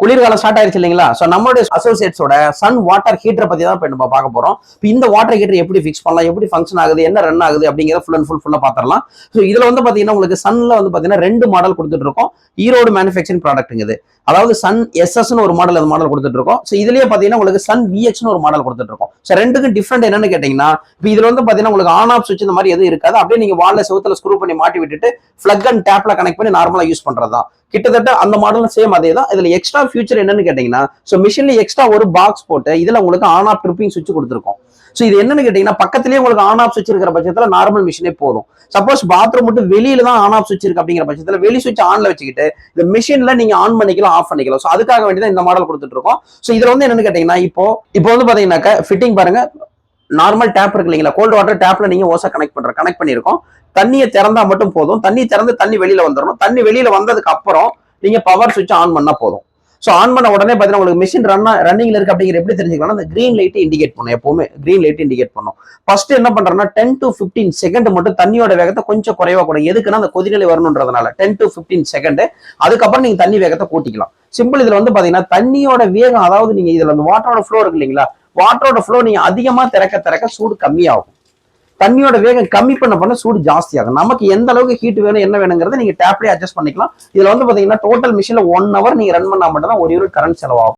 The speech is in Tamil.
குளிர்காலம் ஸ்டார்ட் ஆயிருச்சு இல்லைங்களா? ஸோ நம்மளுடைய அசோசியேட்ஸோட சன் வாட்டர் ஹீட்டரை பத்தி தான் இப்போ நம்ம பார்க்க போறோம். இப்போ இந்த வாட்டர் ஹீட்டர் எப்படி ஃபிக்ஸ் பண்ணலாம், எப்படி ஃபங்க்ஷன் ஆகுது, என்ன ரன் ஆகுது அப்படிங்கிற ஃபுல் அண்ட் ஃபுல்லா பார்த்துடலாம். ஸோ இதுல வந்து பாத்தீங்கன்னா உங்களுக்கு சன்ல வந்து பாத்தீங்கன்னா 2 மாடல் கொடுத்துட்டு இருக்கோம். ஈரோடு மேனுஃபேக்சரிங் ப்ராடக்ட்டுங்க இது. அதாவது சன் எஸ்எஸ்ன்னு ஒரு மாடல் அந்த மாடல் கொடுத்துட்டு இருக்கோம். ஸோ இதுலயே பாத்தீங்கன்னா உங்களுக்கு சன் விஎக்ஸ்னு ஒரு மாடல் கொடுத்துட்டு இருக்கோம். ஸோ ரெண்டுக்கும் டிஃபரெண்ட் என்னன்னு கேட்டீங்கன்னா, இப்போ இதுல வந்து பாத்தீங்கன்னா உங்களுக்கு ஆன் ஆஃப் சுவிட்ச் இந்த மாதிரி எதுவும் இருக்காது. அப்படியே நீங்க வால்ல செவுத்துல ஸ்க்ரூ பண்ணி மாட்டி விட்டுட்டு பிளக் அண்ட் டேப்ல கனெக்ட் பண்ணி நார்மலா யூஸ் பண்றதுதான். கிட்டத்தட்ட அந்த மாடல் சேம் அதே தான். இதுல எக்ஸ்ட்ரா ஃபியூச்சர் என்னன்னு கேட்டீங்கன்னா, ஸோ மிஷின்ல எக்ஸ்ட்ரா ஒரு பாக்ஸ் போட்டு இதுல உங்களுக்கு ஆன் ஆஃப் ட்ரிப்பிங் சுவிட்ச் கொடுத்துருக்கோம். ஸோ இது என்னன்னு கேட்டீங்கன்னா, பக்கத்திலேயே உங்களுக்கு ஆன் ஆஃப் சுவிட்ச் இருக்கிற பட்சத்துல நார்மல் மிஷினே போதும். சப்போஸ் பாத்ரூம் மட்டும் வெளியில தான் ஆன் ஆஃப் சுவிட்ச் இருக்கு அப்படிங்கிற பட்சத்துல வெளி சுவிட்ச் ஆன்ல வச்சுக்கிட்டு இந்த மிஷின்ல நீங்க ஆன் பண்ணிக்கலாம், ஆஃப் பண்ணிக்கலாம். ஸோ அதுக்காக வேண்டி தான் இந்த மாடல் கொடுத்துட்டு இருக்கோம். ஸோ இதுல வந்து என்னன்னு கேட்டீங்கன்னா, இப்போ வந்து பாத்தீங்கன்னாக்க ஃபிட்டிங் பாருங்க, நார்மல் டேப் இருக்கு இல்லைங்களா, கோல்டு வாட்டர் டேப்ல நீங்க ஓசா கனெக்ட் பண்ணிருக்கோம். தண்ணியை திறந்தா மட்டும் போதும். தண்ணி திறந்து தண்ணி வெளியில வந்துடணும். தண்ணி வெளியில வந்ததுக்கு அப்புறம் நீங்க பவர் சுவிட்ச் ஆன் பண்ணா போதும். ஸோ ஆன் பண்ண உடனே பாத்தீங்கன்னா உங்களுக்கு மிஷின் ரன்னிங்ல இருக்கு அப்படிங்கிற எப்படி தெரிஞ்சுக்கலாம், அந்த கிரீன் லைட் இண்டிகேட் பண்ணும். எப்பவுமே கிரீன் லைட் இண்டிகேட் பண்ணும். ஃபர்ஸ்ட் என்ன பண்றோம்னா 10 to 15 செகண்ட் மட்டும் தண்ணியோட வேகத்தை கொஞ்சம் குறைவா கூட, எதுக்குன்னா அந்த கொதிநிலை வரணுன்றதுனால 10 to 15 செகண்ட். அதுக்கப்புறம் நீங்க தண்ணி வேகத்தை கூட்டிக்கலாம். சிம்பிள். இதுல வந்து பாத்தீங்கன்னா தண்ணியோட வேகம், அதாவது நீங்க இதுல அந்த வாட்டரோட ஃப்ளோ இருக்கு இல்லைங்களா, வாட்டரோட ஃப்ளோ நீங்க அதிகமா திறக்க சூடு கம்மியாகும். தண்ணியோட வேகம் கம்மி பண்ண சூடு ஜாஸ்தியாகும். நமக்கு எந்த அளவுக்கு ஹீட் வேணும் என்ன வேணுங்கிறத நீங்க டேப்லயே அட்ஜஸ்ட் பண்ணிக்கலாம். இதுல வந்து பாத்தீங்கன்னா டோட்டல் மிஷின்ல 1 hour நீங்க ரன் பண்ணா மட்டும் தான் 1 யூனிட் கரண்ட் செலவாகும்.